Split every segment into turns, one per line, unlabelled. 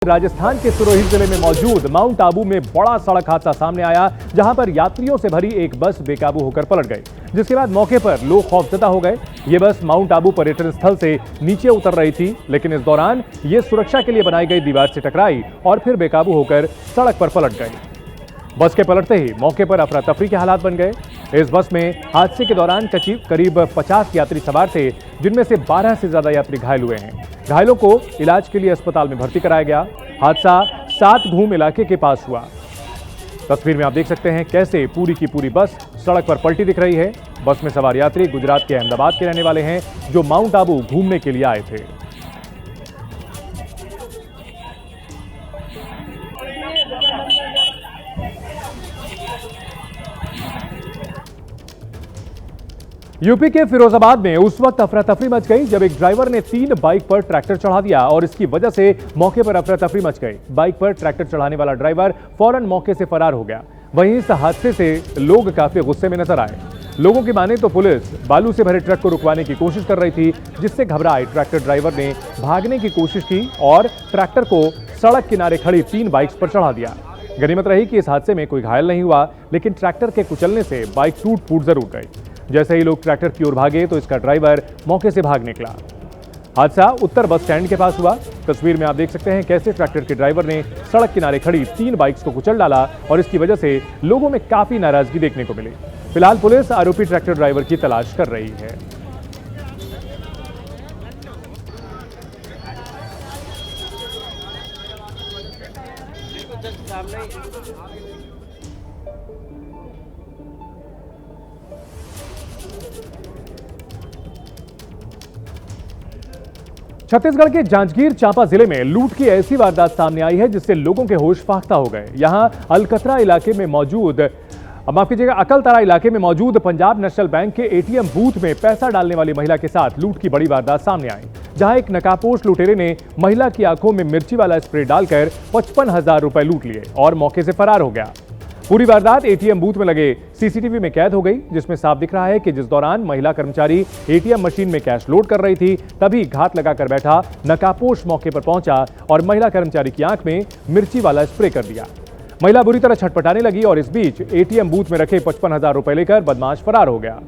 राजस्थान के सिरोही जिले में मौजूद माउंट आबू में बड़ा सड़क हादसा सामने आया, जहां पर यात्रियों से भरी एक बस बेकाबू होकर पलट गई, जिसके बाद मौके पर लोग खौफजदा हो गए। ये बस माउंट आबू पर्यटन स्थल से नीचे उतर रही थी, लेकिन इस दौरान ये सुरक्षा के लिए बनाई गई दीवार से टकराई और फिर बेकाबू होकर सड़क पर पलट गई। बस के पलटते ही मौके पर अफरा तफरी के हालात बन गए। इस बस में हादसे के दौरान करीब 50 यात्री सवार थे, जिनमें से 12 से ज्यादा यात्री घायल हुए हैं। घायलों को इलाज के लिए अस्पताल में भर्ती कराया गया। हादसा 7 घूम इलाके के पास हुआ। तस्वीर में आप देख सकते हैं कैसे पूरी की पूरी बस सड़क पर पलटी दिख रही है। बस में सवार यात्री गुजरात के अहमदाबाद के रहने वाले हैं, जो माउंट आबू घूमने के लिए आए थे। यूपी के फिरोजाबाद में उस वक्त अफरा तफरी मच गई जब एक ड्राइवर ने 3 बाइक पर ट्रैक्टर चढ़ा दिया और इसकी वजह से मौके पर अफरा तफरी मच गई। बाइक पर ट्रैक्टर चढ़ाने वाला ड्राइवर फौरन मौके से फरार हो गया। वहीं इस हादसे से लोग काफी गुस्से में नजर आए। लोगों की माने तो पुलिस बालू से भरे ट्रक को रुकवाने की कोशिश कर रही थी, जिससे घबराए ट्रैक्टर ड्राइवर ने भागने की कोशिश की और ट्रैक्टर को सड़क किनारे खड़ी 3 बाइक्स पर चढ़ा दिया। गनीमत रही कि इस हादसे में कोई घायल नहीं हुआ, लेकिन ट्रैक्टर के कुचलने से बाइक टूट फूट जरूर गई। जैसे ही लोग ट्रैक्टर की ओर भागे तो इसका ड्राइवर मौके से भाग निकला। हादसा उत्तर बस स्टैंड के पास हुआ। तस्वीर में आप देख सकते हैं कैसे ट्रैक्टर के ड्राइवर ने सड़क किनारे खड़ी 3 बाइक्स को कुचल डाला और इसकी वजह से लोगों में काफी नाराजगी देखने को मिली। फिलहाल पुलिस आरोपी ट्रैक्टर ड्राइवर की तलाश कर रही है। छत्तीसगढ़ के जांजगीर चांपा जिले में लूट की ऐसी वारदात सामने आई है जिससे लोगों के होश फाख्ता हो गए। यहां अलकतरा इलाके में मौजूद अकलतरा इलाके में मौजूद पंजाब नेशनल बैंक के एटीएम बूथ में पैसा डालने वाली महिला के साथ लूट की बड़ी वारदात सामने आई, जहां एक नकाबपोश लुटेरे ने महिला की आंखों में मिर्ची वाला स्प्रे डालकर 55,000 रुपए लूट लिए और मौके से फरार हो गया। पूरी वारदात एटीएम बूथ में लगे सीसीटीवी में कैद हो गई, जिसमें साफ दिख रहा है कि जिस दौरान महिला कर्मचारी एटीएम मशीन में कैश लोड कर रही थी, तभी घात लगाकर बैठा नकाबपोश मौके पर पहुंचा और महिला कर्मचारी की आंख में मिर्ची वाला स्प्रे कर दिया। महिला बुरी तरह छटपटाने लगी और इस बीच एटीएम बूथ में रखे 55,000 रुपए लेकर बदमाश फरार हो गया।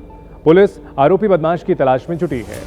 पुलिस आरोपी बदमाश की तलाश में जुटी है।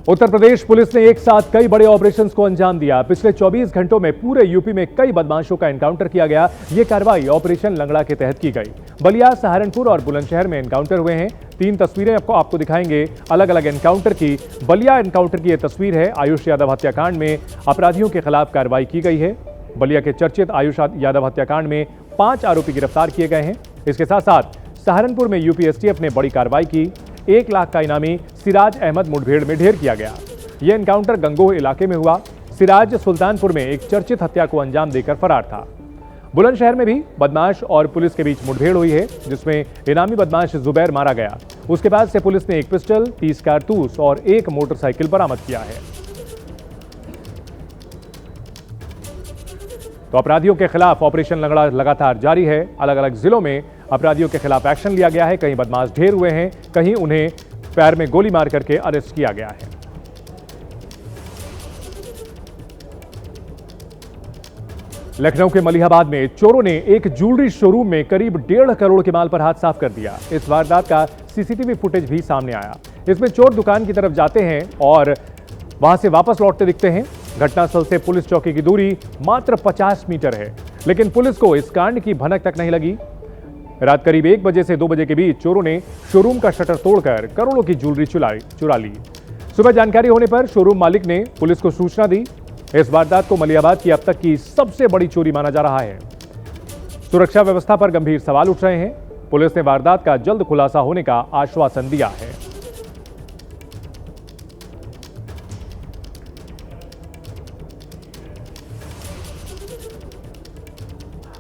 उत्तर प्रदेश पुलिस ने एक साथ कई बड़े ऑपरेशंस को अंजाम दिया। पिछले 24 घंटों में पूरे यूपी में कई बदमाशों का एनकाउंटर किया गया। यह कार्रवाई ऑपरेशन लंगड़ा के तहत की गई। बलिया, सहारनपुर और बुलंदशहर में एनकाउंटर हुए हैं। 3 तस्वीरें आपको दिखाएंगे अलग अलग एनकाउंटर की। बलिया एनकाउंटर की यह तस्वीर है। आयुष यादव हत्याकांड में अपराधियों के खिलाफ कार्रवाई की गई है। बलिया के चर्चित आयुष यादव हत्याकांड में 5 आरोपी गिरफ्तार किए गए हैं। इसके साथ साथ सहारनपुर में यूपी एसटीएफ ने बड़ी कार्रवाई की। 1 लाख का इनामी सिराज अहमद मुठभेड़ में ढेर किया गया। यह एनकाउंटर गंगोह इलाके में हुआ। सिराज सुल्तानपुर में एक चर्चित हत्या को अंजाम देकर फरार था। बुलंदशहर में भी बदमाश और पुलिस के बीच मुठभेड़ हुई है, जिसमें इनामी बदमाश जुबैर मारा गया। उसके बाद से पुलिस ने 1 पिस्टल, 30 कारतूस और 1 मोटरसाइकिल बरामद किया है। तो अपराधियों के खिलाफ ऑपरेशन लंगड़ा लगातार जारी है। अलग अलग जिलों में अपराधियों के खिलाफ एक्शन लिया गया है। कहीं बदमाश ढेर हुए हैं, कहीं उन्हें पैर में गोली मार करके अरेस्ट किया गया है। लखनऊ के मलिहाबाद में चोरों ने एक ज्वेलरी शोरूम में करीब 1.5 करोड़ के माल पर हाथ साफ कर दिया। इस वारदात का सीसीटीवी फुटेज भी सामने आया। इसमें चोर दुकान की तरफ जाते हैं और वहां से वापस लौटते दिखते हैं। घटनास्थल से पुलिस चौकी की दूरी मात्र 50 मीटर है, लेकिन पुलिस को इस कांड की भनक तक नहीं लगी। रात करीब 1 बजे से 2 बजे के बीच चोरों ने शोरूम का शटर तोड़कर करोड़ों की ज्वेलरी चुरा ली। सुबह जानकारी होने पर शोरूम मालिक ने पुलिस को सूचना दी। इस वारदात को मलिहाबाद की अब तक की सबसे बड़ी चोरी माना जा रहा है। सुरक्षा व्यवस्था पर गंभीर सवाल उठ रहे हैं। पुलिस ने वारदात का जल्द खुलासा होने का आश्वासन दिया है।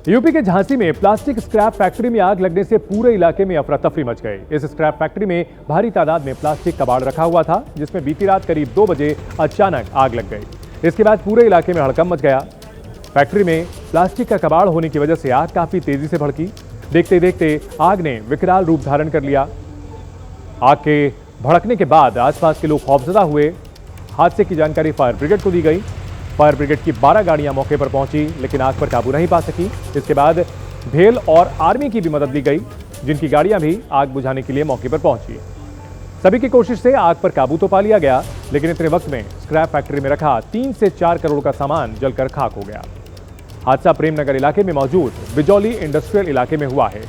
यूपी के झांसी में प्लास्टिक स्क्रैप फैक्ट्री में आग लगने से पूरे इलाके में अफरा तफरी मच गई। इस स्क्रैप फैक्ट्री में भारी तादाद में प्लास्टिक कबाड़ रखा हुआ था, जिसमें बीती रात करीब 2 बजे अचानक आग लग गई। इसके बाद पूरे इलाके में हड़कंप मच गया। फैक्ट्री में प्लास्टिक का कबाड़ होने की वजह से आग काफी तेजी से भड़की। देखते ही देखते आग ने विकराल रूप धारण कर लिया। आग के भड़कने के बाद आसपास के लोग खौफजदा हुए। हादसे की जानकारी फायर ब्रिगेड को दी गई। फायर ब्रिगेड की 12 गाड़ियां मौके पर पहुंची, लेकिन आग पर काबू नहीं पा सकी। इसके बाद भेल और आर्मी की भी मदद ली गई, जिनकी गाड़ियां भी आग बुझाने के लिए मौके पर पहुंची। सभी की कोशिश से आग पर काबू तो पा लिया गया, लेकिन इतने वक्त में स्क्रैप फैक्ट्री में रखा 3 से 4 करोड़ का सामान जलकर खाक हो गया। हादसा प्रेमनगर इलाके में मौजूद बिजौली इंडस्ट्रियल इलाके में हुआ है।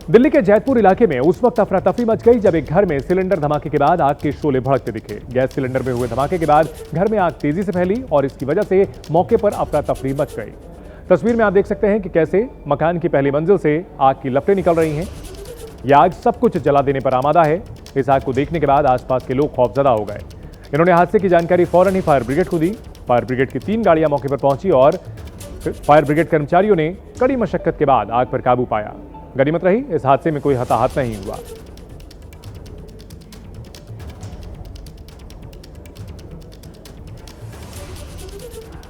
दिल्ली के जैतपुर इलाके में उस वक्त अफरा तफरी मच गई जब एक घर में सिलेंडर धमाके के बाद आग के शोले भड़कते दिखे। गैस सिलेंडर में हुए धमाके के बाद घर में आग तेजी से फैली और इसकी वजह से मौके पर अफरा तफरी मच गई। तस्वीर में आप देख सकते हैं कि कैसे मकान की पहली मंजिल से आग की लपटें निकल रही हैं। यह आग सब कुछ जला देने पर आमादा है। इस आग को देखने के बाद आसपास के लोग खौफजदा हो गए। इन्होंने हादसे की जानकारी फौरन ही फायर ब्रिगेड को दी। फायर ब्रिगेड की 3 गाड़ियां मौके पर पहुंची और फायर ब्रिगेड कर्मचारियों ने कड़ी मशक्कत के बाद आग पर काबू पाया। गनीमत रही, इस हादसे में कोई हताहत नहीं हुआ।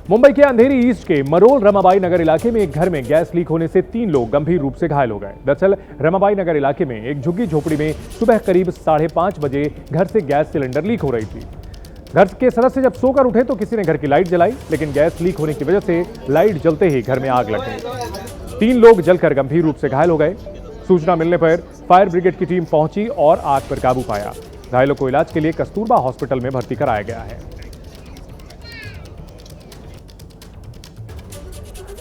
मुंबई के अंधेरी ईस्ट के मरोल रमाबाई नगर इलाके में एक घर में गैस लीक होने से 3 लोग गंभीर रूप से घायल हो गए। दरअसल रमाबाई नगर इलाके में एक झुग्गी झोपड़ी में सुबह करीब 5:30 बजे घर से गैस सिलेंडर लीक हो रही थी। घर के सदस्य जब सोकर उठे तो किसी ने घर की लाइट जलाई, लेकिन गैस लीक होने की वजह से लाइट जलते ही घर में आग लग गई। 3 लोग जलकर गंभीर रूप से घायल हो गए। सूचना मिलने पर फायर ब्रिगेड की टीम पहुंची और आग पर काबू पाया। घायलों को इलाज के लिए कस्तूरबा हॉस्पिटल में भर्ती कराया गया है।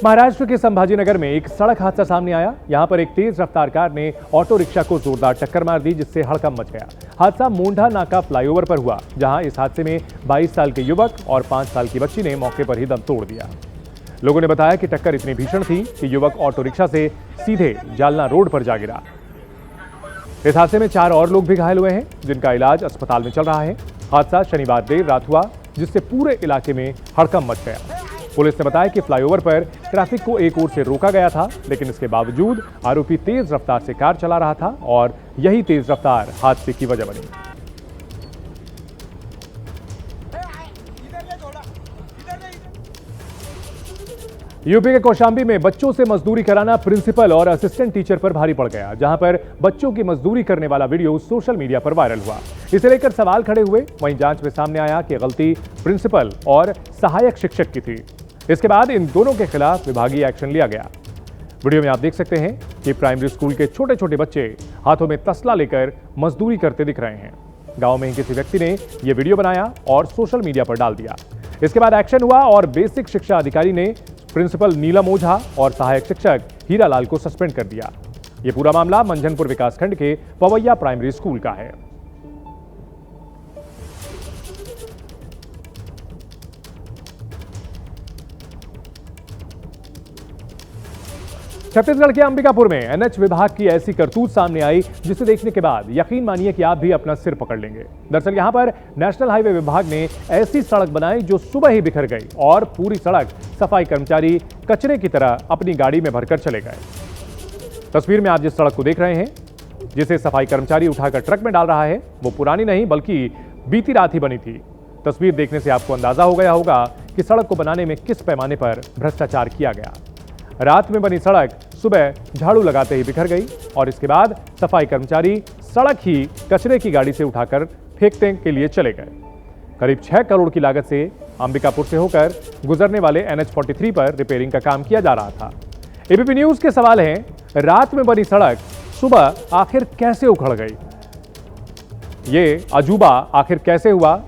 महाराष्ट्र के संभाजीनगर में एक सड़क हादसा सामने आया। यहां पर एक तेज रफ्तार कार ने ऑटो रिक्शा को जोरदार टक्कर मार दी, जिससे हड़कंप मच गया। हादसा मोंढा नाका फ्लाईओवर पर हुआ, जहां इस हादसे में 22 साल के युवक और 5 साल की बच्ची ने मौके पर ही दम तोड़ दिया। लोगों ने बताया कि टक्कर इतनी भीषण थी कि युवक ऑटो रिक्शा से सीधे जालना रोड पर जा गिरा। इस हादसे में 4 और लोग भी घायल हुए हैं, जिनका इलाज अस्पताल में चल रहा है। हादसा शनिवार देर रात हुआ, जिससे पूरे इलाके में हड़कंप मच गया। पुलिस ने बताया कि फ्लाईओवर पर ट्रैफिक को एक ओर से रोका गया था, लेकिन इसके बावजूद आरोपी तेज रफ्तार से कार चला रहा था और यही तेज रफ्तार हादसे की वजह बनी। यूपी के कौशाम्बी में बच्चों से मजदूरी कराना प्रिंसिपल और असिस्टेंट टीचर पर भारी पड़ गया, जहां पर बच्चों की मजदूरी करने वाला वीडियो सोशल मीडिया पर वायरल हुआ। इसे लेकर सवाल खड़े हुए। वहीं जांच में सामने आया कि गलती प्रिंसिपल और सहायक शिक्षक की थी। इसके बाद इन दोनों के खिलाफ विभागीय एक्शन लिया गया। वीडियो में आप देख सकते हैं कि प्राइमरी स्कूल के छोटे छोटे बच्चे हाथों में तसला लेकर मजदूरी करते दिख रहे हैं। गांव में ही किसी व्यक्ति ने यह वीडियो बनाया और सोशल मीडिया पर डाल दिया। इसके बाद एक्शन हुआ और बेसिक शिक्षा अधिकारी ने प्रिंसिपल नीलम ओझा और सहायक शिक्षक हीरालाल को सस्पेंड कर दिया। यह पूरा मामला मंझनपुर विकासखंड के पवैया प्राइमरी स्कूल का है। छत्तीसगढ़ के अंबिकापुर में एनएच विभाग की ऐसी करतूत सामने आई, जिसे देखने के बाद यकीन मानिए कि आप भी अपना सिर पकड़ लेंगे। दरअसल यहां पर नेशनल हाईवे विभाग ने ऐसी सड़क बनाई जो सुबह ही बिखर गई और पूरी सड़क सफाई कर्मचारी कचरे की तरह अपनी गाड़ी में भरकर चले गए। तस्वीर में आप जिस सड़क को देख रहे हैं, जिसे सफाई कर्मचारी उठाकर ट्रक में डाल रहा है, वो पुरानी नहीं बल्कि बीती रात ही बनी थी। तस्वीर देखने से आपको अंदाजा हो गया होगा कि सड़क को बनाने में किस पैमाने पर भ्रष्टाचार किया गया। रात में बनी सड़क सुबह झाड़ू लगाते ही बिखर गई और इसके बाद सफाई कर्मचारी सड़क ही कचरे की गाड़ी से उठाकर फेंकने के लिए चले गए। करीब 6 करोड़ की लागत से अंबिकापुर से होकर गुजरने वाले NH 43 पर रिपेयरिंग का काम किया जा रहा था। एबीपी न्यूज के सवाल हैं, रात में बनी सड़क सुबह आखिर कैसे उखड़ गई? ये अजूबा आखिर कैसे हुआ?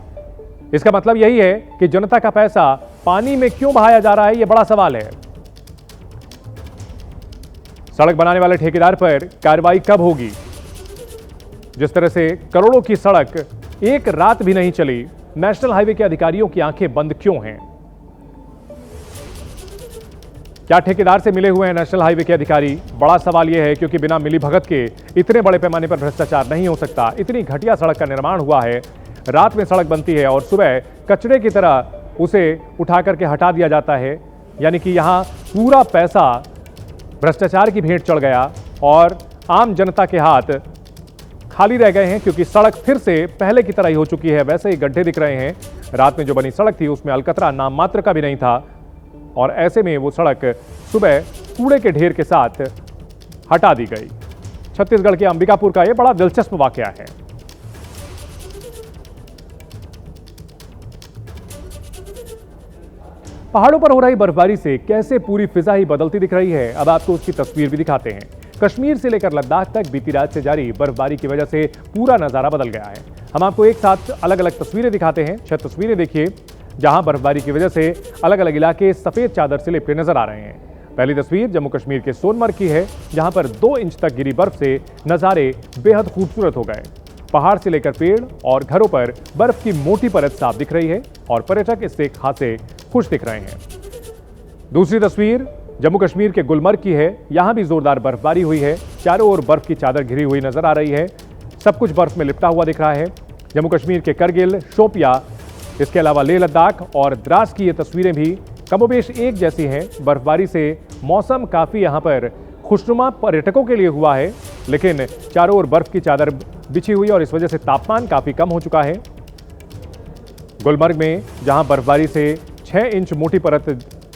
इसका मतलब यही है कि जनता का पैसा पानी में क्यों बहाया जा रहा है, यह बड़ा सवाल है। सड़क बनाने वाले ठेकेदार पर कार्रवाई कब होगी? जिस तरह से करोड़ों की सड़क एक रात भी नहीं चली, नेशनल हाईवे के अधिकारियों की आंखें बंद क्यों हैं? क्या ठेकेदार से मिले हुए हैं नेशनल हाईवे के अधिकारी? बड़ा सवाल यह है, क्योंकि बिना मिलीभगत के इतने बड़े पैमाने पर भ्रष्टाचार नहीं हो सकता। इतनी घटिया सड़क का निर्माण हुआ है, रात में सड़क बनती है और सुबह कचरे की तरह उसे उठा करके हटा दिया जाता है। यानी कि यहां पूरा पैसा भ्रष्टाचार की भेंट चढ़ गया और आम जनता के हाथ खाली रह गए हैं, क्योंकि सड़क फिर से पहले की तरह ही हो चुकी है। वैसे ही गड्ढे दिख रहे हैं, रात में जो बनी सड़क थी उसमें अलकतरा नाम मात्र का भी नहीं था और ऐसे में वो सड़क सुबह कूड़े के ढेर के साथ हटा दी गई। छत्तीसगढ़ के अंबिकापुर का यह बड़ा दिलचस्प वाकया है। पहाड़ों पर हो रही बर्फबारी से कैसे पूरी फिजा ही बदलती दिख रही है, अब आपको उसकी तस्वीर भी दिखाते हैं। कश्मीर से लेकर लद्दाख तक बीती रात से जारी बर्फबारी की वजह से पूरा नजारा बदल गया है। हम आपको एक साथ अलग अलग तस्वीरें दिखाते हैं। 6 तस्वीरें देखिए जहां बर्फबारी की वजह से अलग अलग इलाके सफेद चादर से लिपटे नजर आ रहे हैं। पहली तस्वीर जम्मू कश्मीर के सोनमर्ग की है, जहां पर 2 इंच तक गिरी बर्फ से नजारे बेहद खूबसूरत हो गए। पहाड़ से लेकर पेड़ और घरों पर बर्फ की मोटी परत साफ दिख रही है और पर्यटक इससे खासे खुश दिख रहे हैं। दूसरी तस्वीर जम्मू कश्मीर के गुलमर्ग की है, यहां भी जोरदार बर्फबारी हुई है। चारों ओर बर्फ की चादर घिरी हुई नजर आ रही है, सब कुछ बर्फ में लिपटा हुआ दिख रहा है। जम्मू कश्मीर के करगिल, शोपिया, इसके अलावा लेह लद्दाख और द्रास की ये तस्वीरें भी कमोबेश एक जैसी हैं। बर्फबारी से मौसम काफी यहां पर खुशनुमा पर्यटकों के लिए हुआ है, लेकिन चारों ओर बर्फ की चादर बिछी हुई और इस वजह से तापमान काफी कम हो चुका है। गुलमर्ग में जहां बर्फबारी से 6 इंच मोटी परत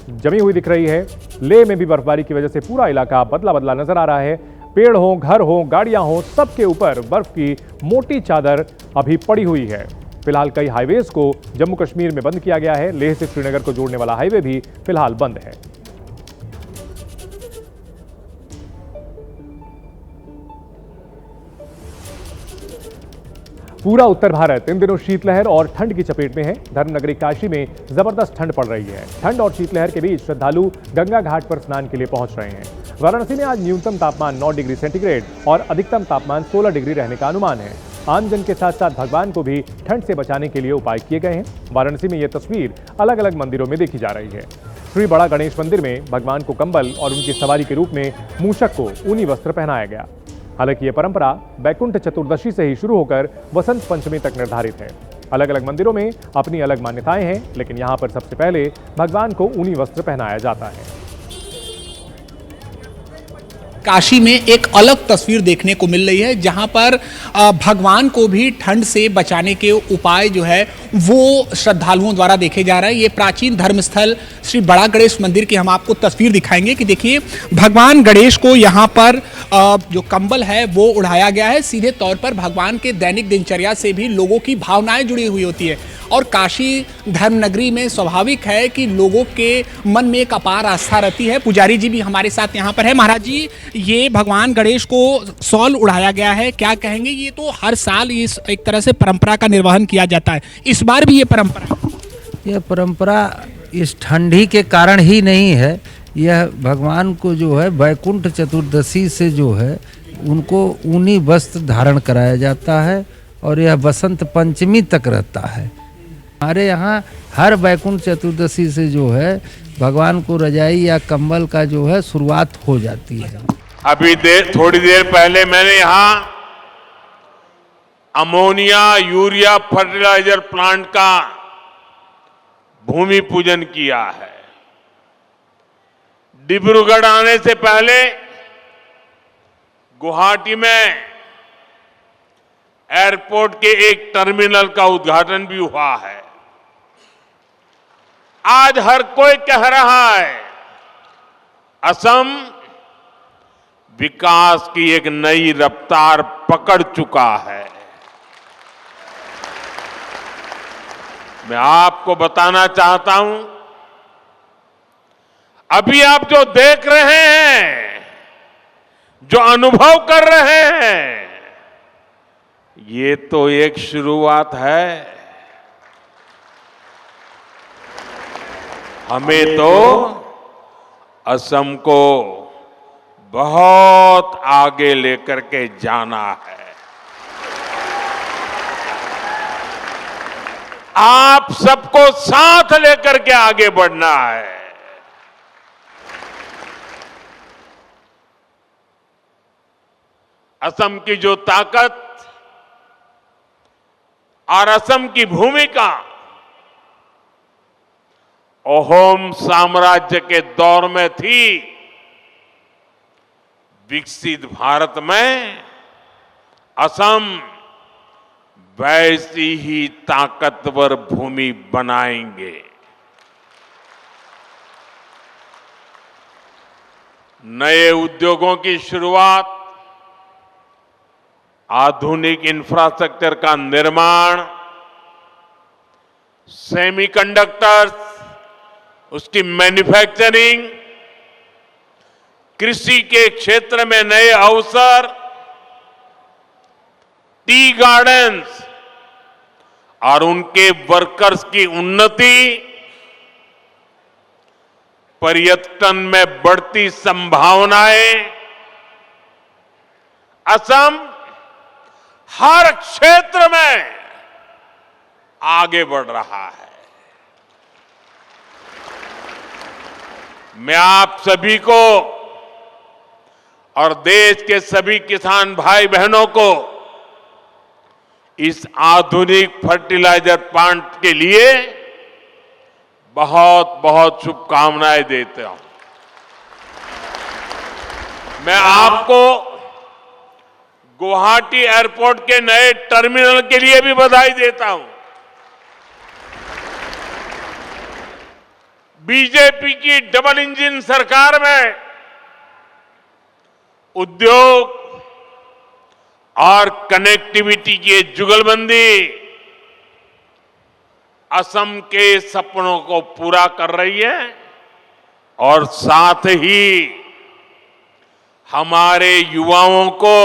जमी हुई दिख रही है, लेह में भी बर्फबारी की वजह से पूरा इलाका बदला बदला नजर आ रहा है। पेड़ हो, घर हो, गाड़ियां हो, सबके ऊपर बर्फ की मोटी चादर अभी पड़ी हुई है। फिलहाल कई हाईवेज को जम्मू कश्मीर में बंद किया गया है। लेह से श्रीनगर को जोड़ने वाला हाईवे भी फिलहाल बंद है। पूरा उत्तर भारत इन दिनों शीतलहर और ठंड की चपेट में है। धर्मनगरी काशी में जबरदस्त ठंड पड़ रही है। ठंड और शीतलहर के बीच श्रद्धालु गंगा घाट पर स्नान के लिए पहुंच रहे हैं। वाराणसी में आज न्यूनतम तापमान 9 डिग्री सेंटीग्रेड और अधिकतम तापमान 16 डिग्री रहने का अनुमान है। आमजन के साथ साथ भगवान को भी ठंड से बचाने के लिए उपाय किए गए हैं। वाराणसी में यह तस्वीर अलग अलग मंदिरों में देखी जा रही है। श्री बड़ा गणेश मंदिर में भगवान को कंबल और उनकी सवारी के रूप में मूषक को ऊनी वस्त्र पहनाया गया। हालांकि यह परंपरा बैकुंठ चतुर्दशी से ही शुरू होकर वसंत पंचमी तक निर्धारित है। अलग अलग मंदिरों में अपनी अलग मान्यताएं हैं, लेकिन यहां पर सबसे पहले भगवान को ऊनी वस्त्र पहनाया जाता है।
काशी में एक अलग तस्वीर देखने को मिल रही है, जहां पर भगवान को भी ठंड से बचाने के उपाय जो है वो श्रद्धालुओं द्वारा देखे जा रहे हैं। ये प्राचीन धर्मस्थल श्री बड़ा गणेश मंदिर की हम आपको तस्वीर दिखाएंगे कि देखिए भगवान गणेश को यहाँ पर जो कंबल है वो उड़ाया गया है। सीधे तौर पर भगवान के दैनिक दिनचर्या से भी लोगों की भावनाएं जुड़ी हुई होती है और काशी धर्मनगरी में स्वाभाविक है कि लोगों के मन में एक अपार आस्था रहती है। पुजारी जी भी हमारे साथ यहाँ पर है। महाराज जी, ये भगवान गणेश को शॉल उड़ाया गया है, क्या कहेंगे? ये तो हर साल इस एक तरह से परंपरा का निर्वहन किया जाता है, इस बार भी ये परंपरा
इस ठंडी के कारण ही नहीं है। यह भगवान को जो है बैकुंठ चतुर्दशी से जो है उनको ऊनी वस्त्र धारण कराया जाता है और यह बसंत पंचमी तक रहता है। हमारे यहाँ हर बैकुंठ चतुर्दशी से जो है भगवान को रजाई या कंबल का जो है शुरुआत हो जाती है।
अभी थोड़ी देर पहले मैंने यहाँ अमोनिया यूरिया फर्टिलाइजर प्लांट का भूमि पूजन किया है। डिब्रूगढ़ आने से पहले गुवाहाटी में एयरपोर्ट के एक टर्मिनल का उद्घाटन भी हुआ है। आज हर कोई कह रहा है असम विकास की एक नई रफ्तार पकड़ चुका है। मैं आपको बताना चाहता हूं, अभी आप जो देख रहे हैं, जो अनुभव कर रहे हैं, ये तो एक शुरुआत है। हमें तो असम को बहुत आगे लेकर के जाना है। आप सबको साथ लेकर के आगे बढ़ना है। असम की जो ताकत और असम की भूमिका अहोम साम्राज्य के दौर में थी, विकसित भारत में असम वैसी ही ताकतवर भूमि बनाएंगे। नए उद्योगों की शुरुआत, आधुनिक इंफ्रास्ट्रक्चर का निर्माण, सेमीकंडक्टर्स, उसकी मैन्युफैक्चरिंग, कृषि के क्षेत्र में नए अवसर, टी गार्डन्स और उनके वर्कर्स की उन्नति, पर्यटन में बढ़ती संभावनाएं, असम हर क्षेत्र में आगे बढ़ रहा है। मैं आप सभी को और देश के सभी किसान भाई बहनों को इस आधुनिक फर्टिलाइजर प्लांट के लिए बहुत बहुत शुभकामनाएं देता हूं। मैं आपको गुवाहाटी एयरपोर्ट के नए टर्मिनल के लिए भी बधाई देता हूं। बीजेपी की डबल इंजन सरकार में उद्योग और कनेक्टिविटी की जुगलबंदी असम के सपनों को पूरा कर रही है और साथ ही हमारे युवाओं को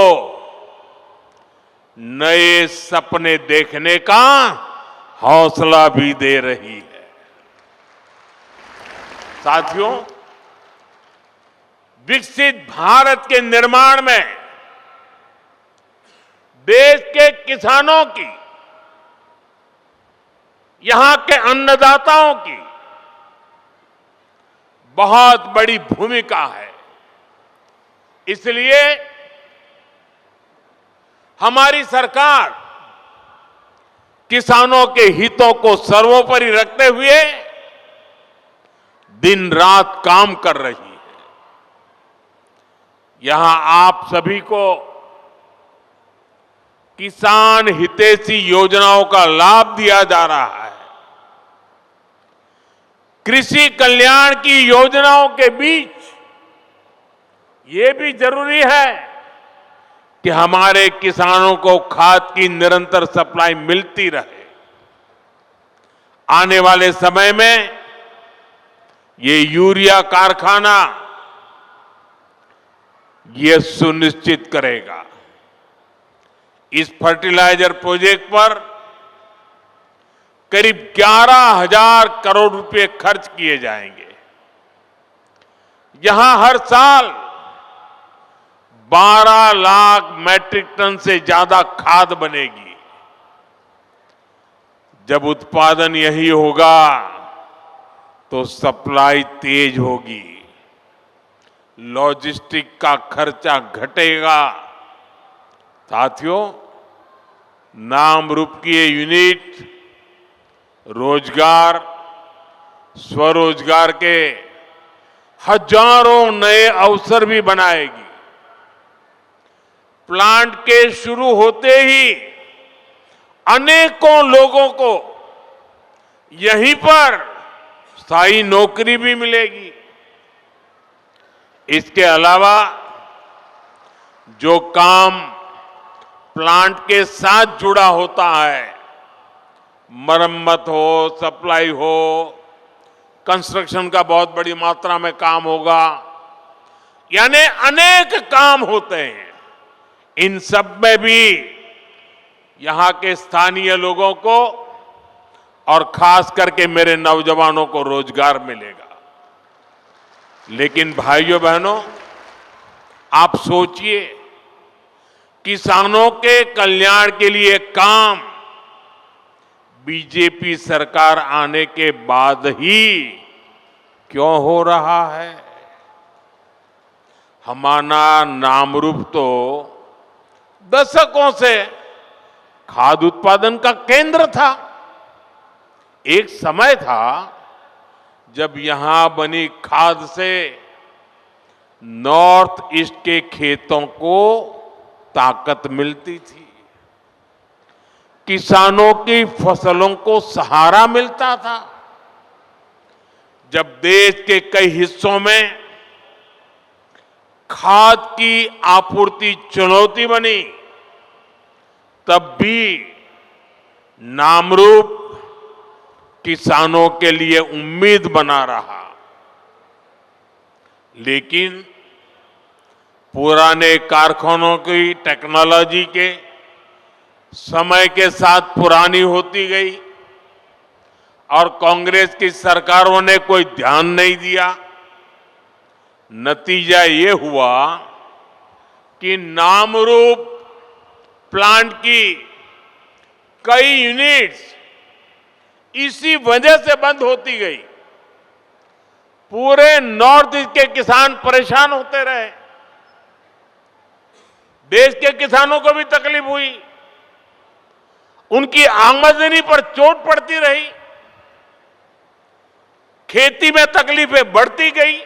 नए सपने देखने का हौसला भी दे रही है। साथियों, विकसित भारत के निर्माण में देश के किसानों की, यहां के अन्नदाताओं की बहुत बड़ी भूमिका है। इसलिए हमारी सरकार किसानों के हितों को सर्वोपरि रखते हुए दिन रात काम कर रही है। यहां आप सभी को किसान हितैषी योजनाओं का लाभ दिया जा रहा है। कृषि कल्याण की योजनाओं के बीच ये भी जरूरी है कि हमारे किसानों को खाद की निरंतर सप्लाई मिलती रहे। आने वाले समय में ये यूरिया कारखाना ये सुनिश्चित करेगा। इस फर्टिलाइजर प्रोजेक्ट पर करीब 11,000 करोड़ रुपए खर्च किए जाएंगे। यहां हर साल 12 लाख मैट्रिक टन से ज्यादा खाद बनेगी। जब उत्पादन यही होगा तो सप्लाई तेज होगी, लॉजिस्टिक का खर्चा घटेगा। साथियों, नाम रूप की ये यूनिट रोजगार, स्वरोजगार के हजारों नए अवसर भी बनाएगी। प्लांट के शुरू होते ही अनेकों लोगों को यहीं पर स्थायी नौकरी भी मिलेगी। इसके अलावा जो काम प्लांट के साथ जुड़ा होता है, मरम्मत हो, सप्लाई हो, कंस्ट्रक्शन का बहुत बड़ी मात्रा में काम होगा, यानी अनेक काम होते हैं। इन सब में भी यहां के स्थानीय लोगों को और खास करके मेरे नौजवानों को रोजगार मिलेगा। लेकिन भाइयों बहनों, आप सोचिए, किसानों के कल्याण के लिए काम बीजेपी सरकार आने के बाद ही क्यों हो रहा है? हमारा नामरूप तो दशकों से खाद्य उत्पादन का केंद्र था। एक समय था जब यहां बनी खाद से नॉर्थ ईस्ट के खेतों को ताकत मिलती थी। किसानों की फसलों को सहारा मिलता था। जब देश के कई हिस्सों में खाद की आपूर्ति चुनौती बनी, तब भी नामरूप किसानों के लिए उम्मीद बना रहा। लेकिन पुराने कारखानों की टेक्नोलॉजी के समय के साथ पुरानी होती गई और कांग्रेस की सरकारों ने कोई ध्यान नहीं दिया। नतीजा ये हुआ कि नामरूप प्लांट की कई यूनिट्स इसी वजह से बंद होती गई। पूरे नॉर्थ ईस्ट के किसान परेशान होते रहे, देश के किसानों को भी तकलीफ हुई, उनकी आमदनी पर चोट पड़ती रही, खेती में तकलीफें बढ़ती गई।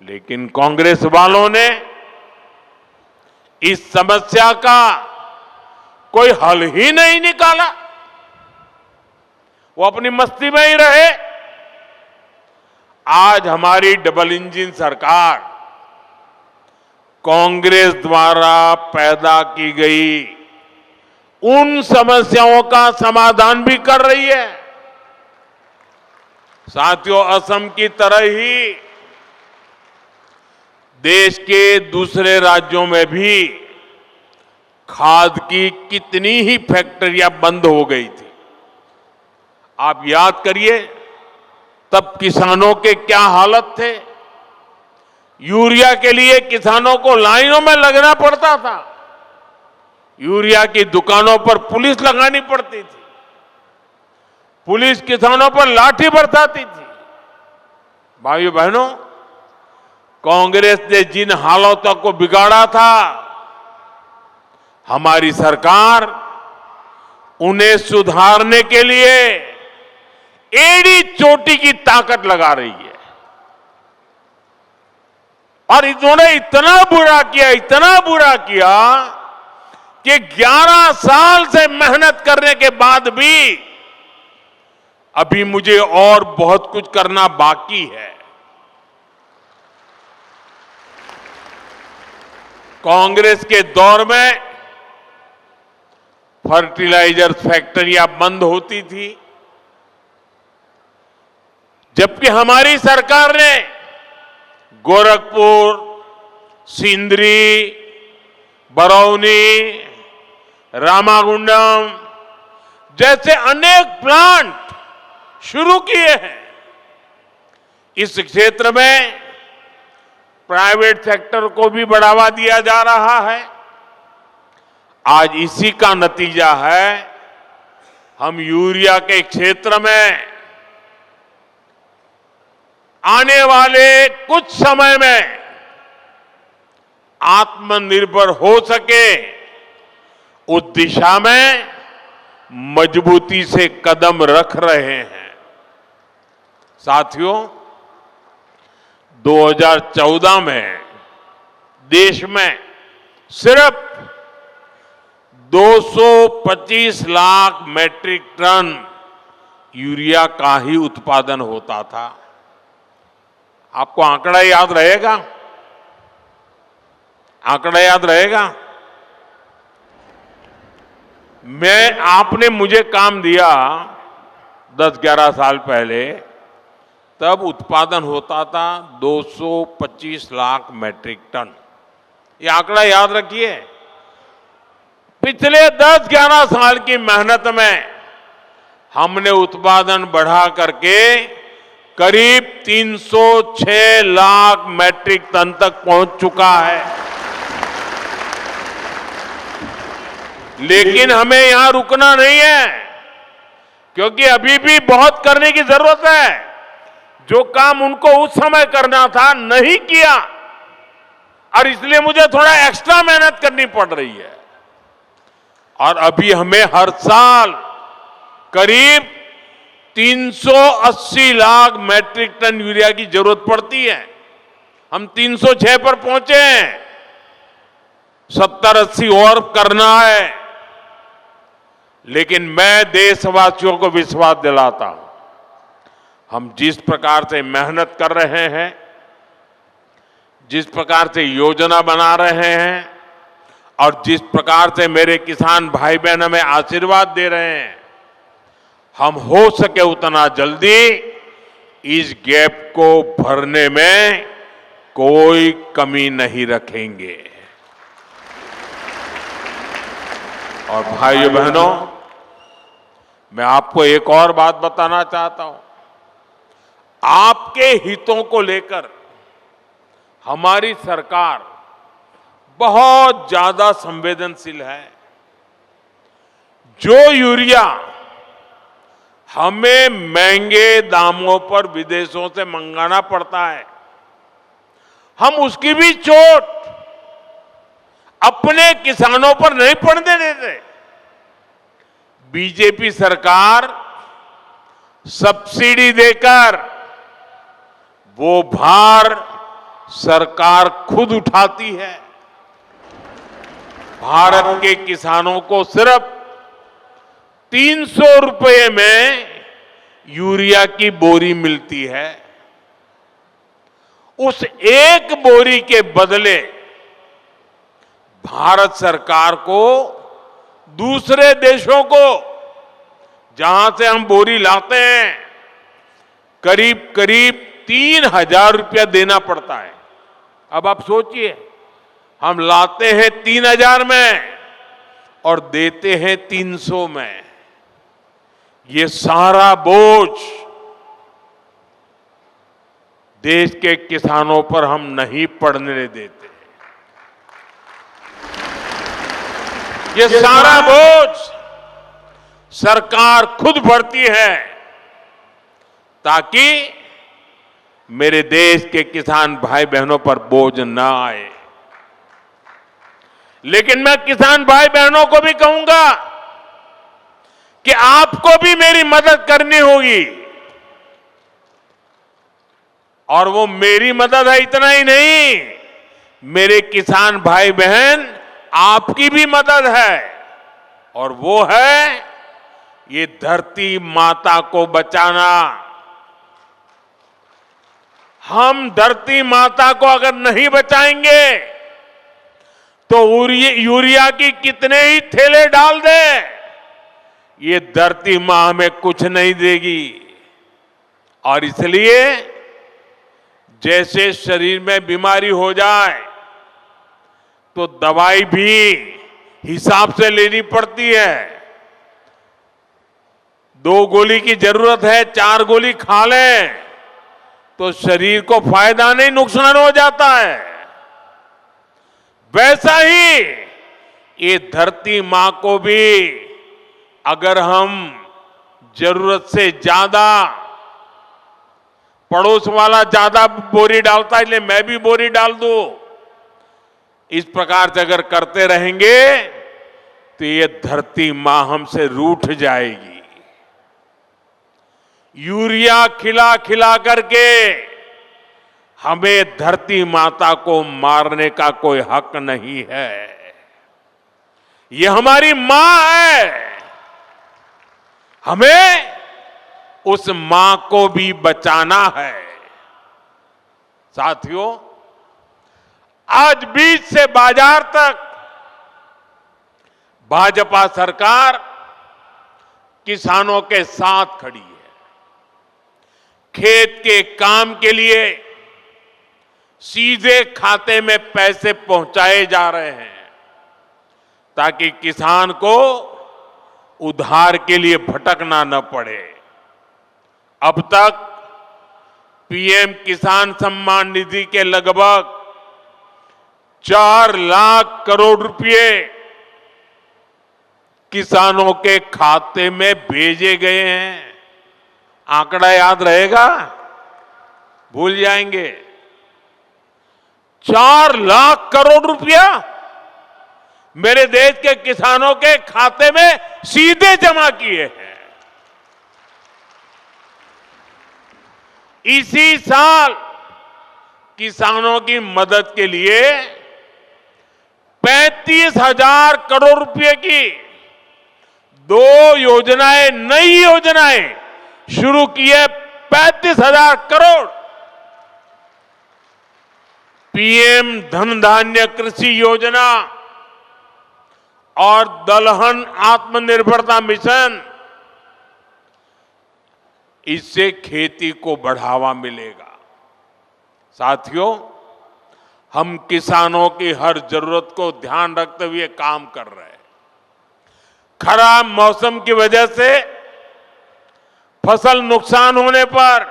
लेकिन कांग्रेस वालों ने इस समस्या का कोई हल ही नहीं निकाला। वो अपनी मस्ती में ही रहे। आज हमारी डबल इंजन सरकार कांग्रेस द्वारा पैदा की गई उन समस्याओं का समाधान भी कर रही है। साथियों, असम की तरह ही देश के दूसरे राज्यों में भी खाद की कितनी ही फैक्ट्रियां बंद हो गई थी। आप याद करिए, तब किसानों के क्या हालत थे। यूरिया के लिए किसानों को लाइनों में लगना पड़ता था, यूरिया की दुकानों पर पुलिस लगानी पड़ती थी, पुलिस किसानों पर लाठी बरसाती थी। भाइयों बहनों, कांग्रेस ने जिन हालातों को बिगाड़ा था, हमारी सरकार उन्हें सुधारने के लिए एड़ी चोटी की ताकत लगा रही है। और इन्होंने इतना बुरा किया कि 11 साल से मेहनत करने के बाद भी अभी मुझे और बहुत कुछ करना बाकी है। कांग्रेस के दौर में फर्टिलाइजर फैक्ट्रियां बंद होती थी, जबकि हमारी सरकार ने गोरखपुर, सिंदरी, बरौनी, रामागुंडम जैसे अनेक प्लांट शुरू किए हैं। इस क्षेत्र में प्राइवेट सेक्टर को भी बढ़ावा दिया जा रहा है। आज इसी का नतीजा है, हम यूरिया के क्षेत्र में आने वाले कुछ समय में आत्मनिर्भर हो सके, उस दिशा में मजबूती से कदम रख रहे हैं। साथियों, 2014 में देश में सिर्फ 225 लाख मैट्रिक टन यूरिया का ही उत्पादन होता था। आपको आंकड़ा याद रहेगा? आंकड़ा याद रहेगा? आपने मुझे काम दिया 10-11 साल पहले, तब उत्पादन होता था 225 लाख मैट्रिक टन। ये आंकड़ा याद रखिए। पिछले 10-11 साल की मेहनत में हमने उत्पादन बढ़ा करके करीब 306 लाख मैट्रिक टन तक पहुंच चुका है। लेकिन हमें यहां रुकना नहीं है, क्योंकि अभी भी बहुत करने की जरूरत है। जो काम उनको उस समय करना था, नहीं किया, और इसलिए मुझे थोड़ा एक्स्ट्रा मेहनत करनी पड़ रही है। और अभी हमें हर साल करीब 380 लाख मैट्रिक टन यूरिया की जरूरत पड़ती है। हम 306 पर पहुंचे हैं, 70-80 और करना है। लेकिन मैं देशवासियों को विश्वास दिलाता हूं, हम जिस प्रकार से मेहनत कर रहे हैं, जिस प्रकार से योजना बना रहे हैं और जिस प्रकार से मेरे किसान भाई बहन हमें आशीर्वाद दे रहे हैं, हम हो सके उतना जल्दी इस गैप को भरने में कोई कमी नहीं रखेंगे। और भाइयों बहनों, मैं आपको एक और बात बताना चाहता हूं। आपके हितों को लेकर हमारी सरकार बहुत ज्यादा संवेदनशील है। जो यूरिया हमें महंगे दामों पर विदेशों से मंगाना पड़ता है, हम उसकी भी चोट अपने किसानों पर नहीं पड़ने देते। बीजेपी सरकार सब्सिडी देकर वो भार सरकार खुद उठाती है। भारत के किसानों को सिर्फ 300 रुपए में यूरिया की बोरी मिलती है। उस एक बोरी के बदले भारत सरकार को दूसरे देशों को, जहां से हम बोरी लाते हैं, करीब करीब 3,000 रुपया देना पड़ता है। अब आप सोचिए, हम लाते हैं 3,000 में और देते हैं 300 में। ये सारा बोझ देश के किसानों पर हम नहीं पड़ने देते। ये सारा बोझ सरकार खुद भरती है, ताकि मेरे देश के किसान भाई बहनों पर बोझ ना आए। लेकिन मैं किसान भाई बहनों को भी कहूंगा कि आपको भी मेरी मदद करनी होगी। और वो मेरी मदद है इतना ही नहीं, मेरे किसान भाई बहन आपकी भी मदद है। और वो है ये धरती माता को बचाना। हम धरती माता को अगर नहीं बचाएंगे तो यूरिया की कितने ही थैले डाल दे, ये धरती मां हमें कुछ नहीं देगी। और इसलिए जैसे शरीर में बीमारी हो जाए तो दवाई भी हिसाब से लेनी पड़ती है। 2 गोली की जरूरत है, 4 गोली खा लें तो शरीर को फायदा नहीं, नुकसान हो जाता है। वैसा ही ये धरती मां को भी अगर हम जरूरत से ज्यादा, पड़ोस वाला ज्यादा बोरी डालता है इसलिए मैं भी बोरी डाल दूं, इस प्रकार से अगर करते रहेंगे तो ये धरती मां हमसे रूठ जाएगी। यूरिया खिला खिला करके हमें धरती माता को मारने का कोई हक नहीं है। ये हमारी मां है, हमें उस मां को भी बचाना है। साथियों, आज बीज से बाजार तक भाजपा सरकार किसानों के साथ खड़ी है। खेत के काम के लिए सीधे खाते में पैसे पहुंचाए जा रहे हैं, ताकि किसान को उधार के लिए भटकना न पड़े। अब तक पीएम किसान सम्मान निधि के लगभग 4 लाख करोड़ रुपए किसानों के खाते में भेजे गए हैं। आंकड़ा याद रहेगा? भूल जाएंगे? 4 लाख करोड़ रुपया मेरे देश के किसानों के खाते में सीधे जमा किए हैं। इसी साल किसानों की मदद के लिए 35,000 करोड़ रुपए की 2 योजनाएं, नई योजनाएं शुरू की है। 35,000 करोड़ पीएम धन धान्य कृषि योजना और दलहन आत्मनिर्भरता मिशन, इससे खेती को बढ़ावा मिलेगा। साथियों, हम किसानों की हर जरूरत को ध्यान रखते हुए काम कर रहे हैं। खराब मौसम की वजह से फसल नुकसान होने पर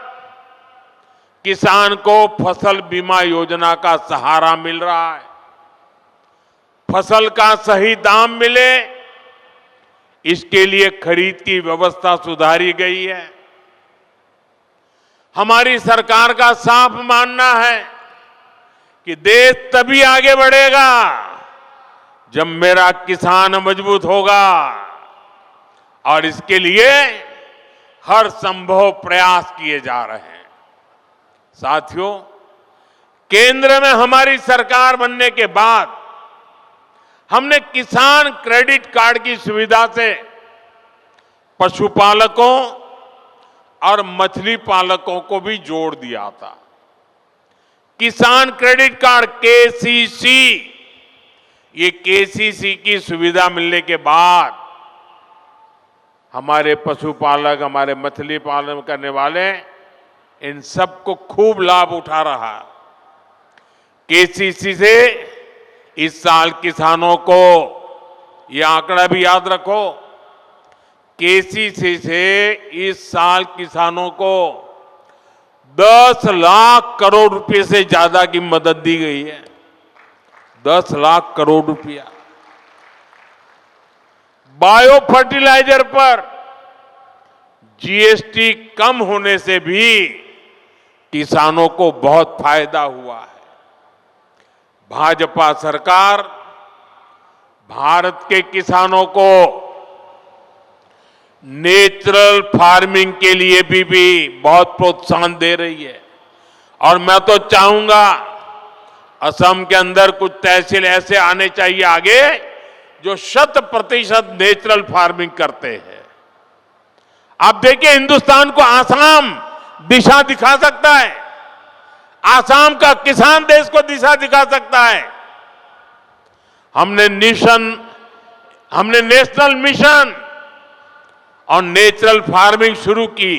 किसान को फसल बीमा योजना का सहारा मिल रहा है। फसल का सही दाम मिले, इसके लिए खरीद की व्यवस्था सुधारी गई है। हमारी सरकार का साफ मानना है कि देश तभी आगे बढ़ेगा जब मेरा किसान मजबूत होगा, और इसके लिए हर संभव प्रयास किए जा रहे हैं। साथियों, केंद्र में हमारी सरकार बनने के बाद हमने किसान क्रेडिट कार्ड की सुविधा से पशुपालकों और मछली पालकों को भी जोड़ दिया था। किसान क्रेडिट कार्ड केसीसी, ये केसीसी की सुविधा मिलने के बाद हमारे पशुपालक, हमारे मछली पालन करने वाले, इन सबको खूब लाभ उठा रहा है। केसीसी से इस साल किसानों को, यह आंकड़ा भी याद रखो, केसीसी से इस साल किसानों को 10 लाख करोड़ रुपए से ज्यादा की मदद दी गई है। 10 लाख करोड़ रुपया। बायो फर्टिलाइजर पर जीएसटी कम होने से भी किसानों को बहुत फायदा हुआ है। भाजपा सरकार भारत के किसानों को नेचुरल फार्मिंग के लिए भी बहुत प्रोत्साहन दे रही है। और मैं तो चाहूंगा असम के अंदर कुछ तहसील ऐसे आने चाहिए आगे जो 100% नेचुरल फार्मिंग करते हैं। आप देखिए, हिंदुस्तान को आसाम दिशा दिखा सकता है। आसाम का किसान देश को दिशा दिखा सकता है। हमने नेशनल मिशन और नेचुरल फार्मिंग शुरू की।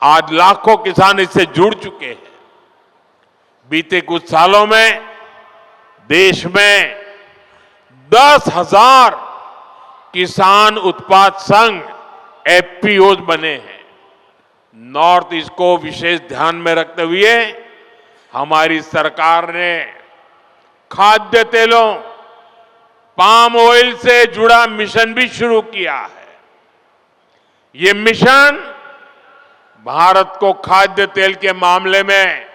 आज लाखों किसान इससे जुड़ चुके हैं। बीते कुछ सालों में देश में 10,000 किसान उत्पाद संघ एफपीओज बने हैं। नॉर्थ ईस्ट को विशेष ध्यान में रखते हुए हमारी सरकार ने खाद्य तेलों, पाम ऑयल से जुड़ा मिशन भी शुरू किया है। ये मिशन भारत को खाद्य तेल के मामले में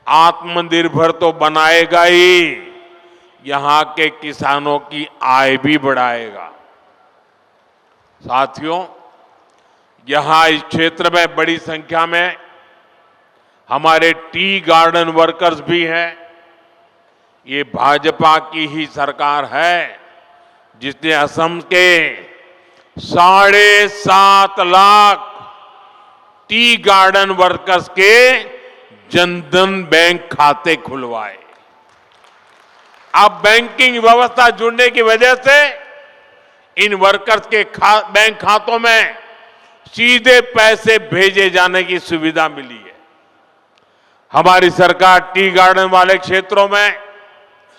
आत्मनिर्भर तो बनाएगा ही, यहां के किसानों की आय भी बढ़ाएगा। साथियों, यहां इस क्षेत्र में बड़ी संख्या में हमारे टी गार्डन वर्कर्स भी हैं। ये भाजपा की ही सरकार है जिसने असम के 7.5 लाख टी गार्डन वर्कर्स के जनधन बैंक खाते खुलवाए। अब बैंकिंग व्यवस्था जुड़ने की वजह से इन वर्कर्स के बैंक खातों में सीधे पैसे भेजे जाने की सुविधा मिली है। हमारी सरकार टी गार्डन वाले क्षेत्रों में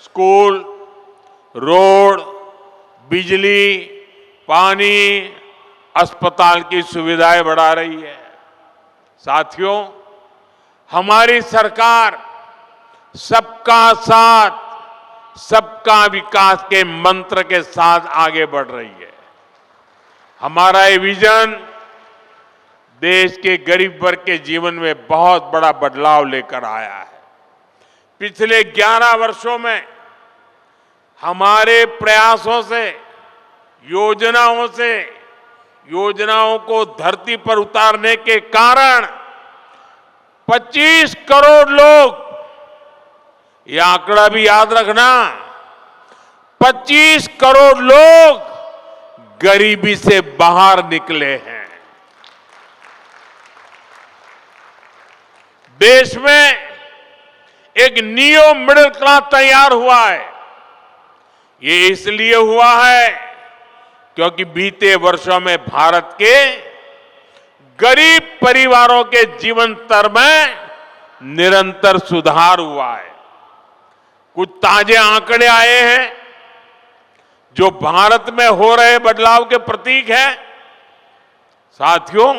स्कूल, रोड, बिजली, पानी, अस्पताल की सुविधाएं बढ़ा रही है। साथियों, हमारी सरकार सबका साथ, सबका विकास के मंत्र के साथ आगे बढ़ रही है। हमारा ये विजन देश के गरीब वर्ग के जीवन में बहुत बड़ा बदलाव लेकर आया है। पिछले 11 वर्षों में हमारे प्रयासों से, योजनाओं को धरती पर उतारने के कारण 25 करोड़ लोग, यह आंकड़ा भी याद रखना, 25 करोड़ लोग गरीबी से बाहर निकले हैं। देश में एक नियो मिडिल क्लास तैयार हुआ है। ये इसलिए हुआ है क्योंकि बीते वर्षों में भारत के गरीब परिवारों के जीवन स्तर में निरंतर सुधार हुआ है। कुछ ताजे आंकड़े आए हैं जो भारत में हो रहे बदलाव के प्रतीक हैं। साथियों,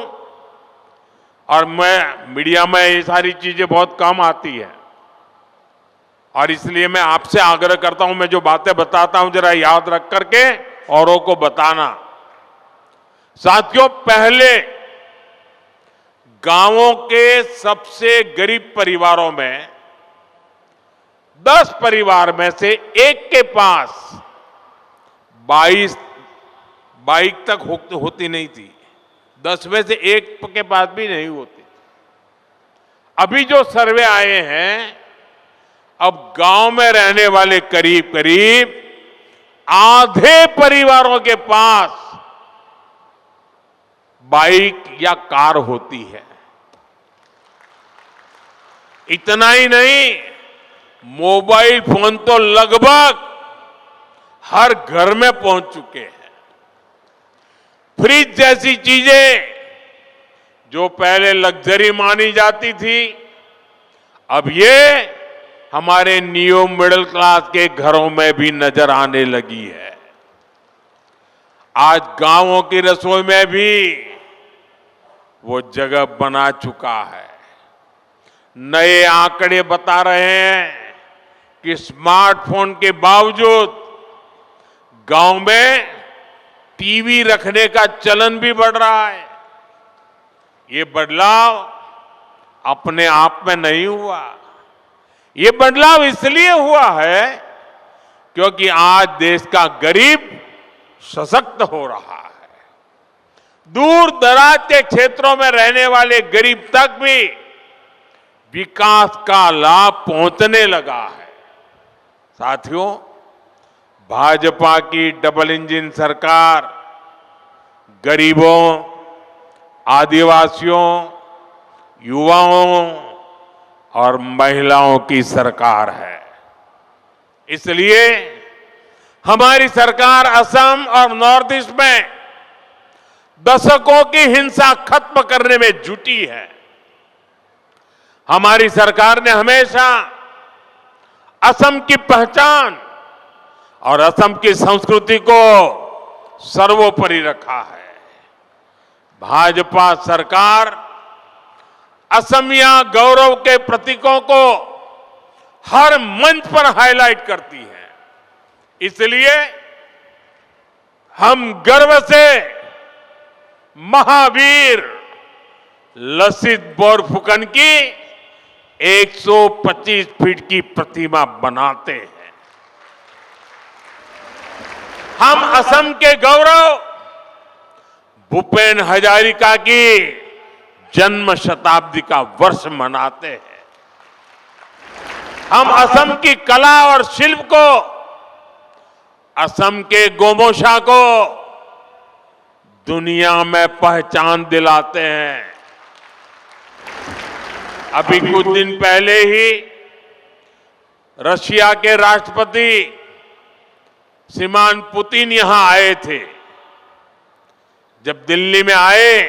और मैं मीडिया में ये सारी चीजें बहुत कम आती है और इसलिए मैं आपसे आग्रह करता हूं, मैं जो बातें बताता हूं जरा याद रख करके औरों को बताना। साथियों, पहले गांवों के सबसे गरीब परिवारों में 10 परिवार में से एक के पास 22 बाइक तक होती नहीं थी। 10 में से एक के पास भी नहीं होती। अभी जो सर्वे आए हैं, अब गांव में रहने वाले करीब करीब आधे परिवारों के पास बाइक या कार होती है। इतना ही नहीं, मोबाइल फोन तो लगभग हर घर में पहुंच चुके हैं। फ्रिज जैसी चीजें जो पहले लग्जरी मानी जाती थी, अब ये हमारे नियो मिडिल क्लास के घरों में भी नजर आने लगी है। आज गांवों की रसोई में भी वो जगह बना चुका है। नए आंकड़े बता रहे हैं कि स्मार्टफोन के बावजूद गांव में टीवी रखने का चलन भी बढ़ रहा है। ये बदलाव अपने आप में नहीं हुआ। ये बदलाव इसलिए हुआ है क्योंकि आज देश का गरीब सशक्त हो रहा है। दूर दराज के क्षेत्रों में रहने वाले गरीब तक भी विकास का लाभ पहुंचने लगा है। साथियों, भाजपा की डबल इंजन सरकार गरीबों, आदिवासियों, युवाओं और महिलाओं की सरकार है। इसलिए हमारी सरकार असम और नॉर्थ ईस्ट में दशकों की हिंसा खत्म करने में जुटी है। हमारी सरकार ने हमेशा असम की पहचान और असम की संस्कृति को सर्वोपरि रखा है। भाजपा सरकार असमिया गौरव के प्रतीकों को हर मंच पर हाईलाइट करती है। इसलिए हम गर्व से महावीर लसित बोरफुकन की 125 फीट की प्रतिमा बनाते हैं। हम असम के गौरव भूपेन हजारिका की जन्म शताब्दी का वर्ष मनाते हैं। हम असम की कला और शिल्प को, असम के गोमोशा को दुनिया में पहचान दिलाते हैं। अभी कुछ दिन पहले ही रशिया के राष्ट्रपति श्रीमान पुतिन यहां आए थे। जब दिल्ली में आए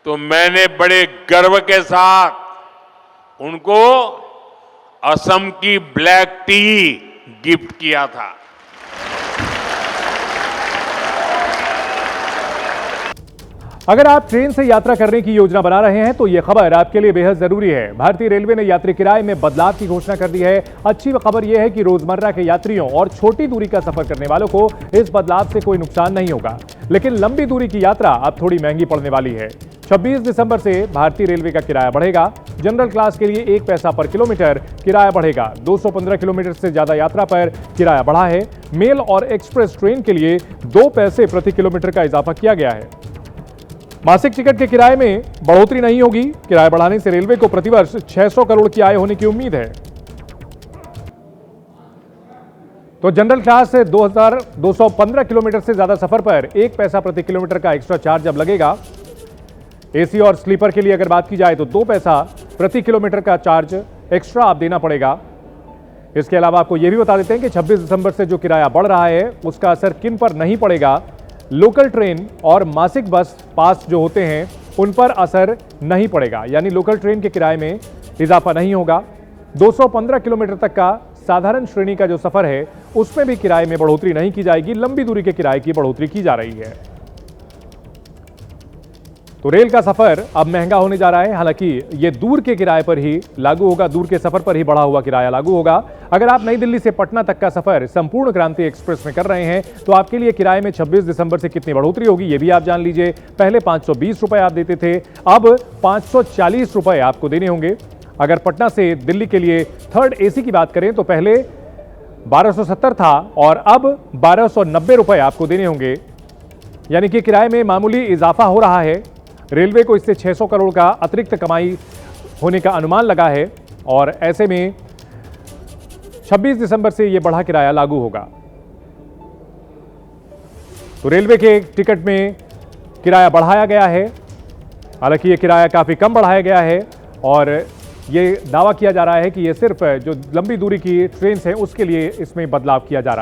तो मैंने बड़े गर्व के साथ उनको असम की ब्लैक टी गिफ्ट किया था।
अगर आप ट्रेन से यात्रा करने की योजना बना रहे हैं तो यह खबर आपके लिए बेहद जरूरी है। भारतीय रेलवे ने यात्री किराए में बदलाव की घोषणा कर दी है। अच्छी खबर यह है कि रोजमर्रा के यात्रियों और छोटी दूरी का सफर करने वालों को इस बदलाव से कोई नुकसान नहीं होगा, लेकिन लंबी दूरी की यात्रा अब थोड़ी महंगी पड़ने वाली है। 26 दिसंबर से भारतीय रेलवे का किराया बढ़ेगा। जनरल क्लास के लिए 1 पैसा पर किलोमीटर किराया बढ़ेगा। 215 किलोमीटर से ज्यादा यात्रा पर किराया बढ़ा है। मेल और एक्सप्रेस ट्रेन के लिए 2 पैसे प्रति किलोमीटर का इजाफा किया गया है। मासिक टिकट के किराए में बढ़ोतरी नहीं होगी। किराया बढ़ाने से रेलवे को प्रतिवर्ष 600 करोड़ की आय होने की उम्मीद है। तो जनरल क्लास 2215 किलोमीटर से ज्यादा सफर पर 1 पैसा प्रति किलोमीटर का एक्स्ट्रा चार्ज अब लगेगा। एसी और स्लीपर के लिए अगर बात की जाए तो 2 पैसा प्रति किलोमीटर का चार्ज एक्स्ट्रा आप देना पड़ेगा। इसके अलावा आपको यह भी बता देते हैं कि 26 दिसंबर से जो किराया बढ़ रहा है उसका असर किन पर नहीं पड़ेगा। लोकल ट्रेन और मासिक बस पास जो होते हैं उन पर असर नहीं पड़ेगा, यानी लोकल ट्रेन के किराए में इजाफा नहीं होगा। 215 किलोमीटर तक का साधारण श्रेणी का जो सफर है उसमें भी किराए में बढ़ोतरी नहीं की जाएगी। लंबी दूरी के किराए की बढ़ोतरी की जा रही है। तो रेल का सफर अब महंगा होने जा रहा है। हालांकि ये दूर के किराए पर ही लागू होगा, दूर के सफर पर ही बढ़ा हुआ किराया लागू होगा। अगर आप नई दिल्ली से पटना तक का सफर संपूर्ण क्रांति एक्सप्रेस में कर रहे हैं तो आपके लिए किराए में 26 दिसंबर से कितनी बढ़ोतरी होगी ये भी आप जान लीजिए। पहले 520 रुपए आप देते थे, अब 540 रुपए आपको देने होंगे। अगर पटना से दिल्ली के लिए थर्ड एसी की बात करें तो पहले 1270 था और अब 1290 रुपए आपको देने होंगे, यानी कि किराए में मामूली इजाफा हो रहा है। रेलवे को इससे 600 करोड़ का अतिरिक्त कमाई होने का अनुमान लगा है और ऐसे में 26 दिसंबर से यह बढ़ा किराया लागू होगा। तो रेलवे के टिकट में किराया बढ़ाया गया है। हालांकि यह किराया काफी कम बढ़ाया गया है और ये दावा किया जा रहा है कि यह सिर्फ जो लंबी दूरी की ट्रेन हैं उसके लिए इसमें बदलाव किया जा रहा है।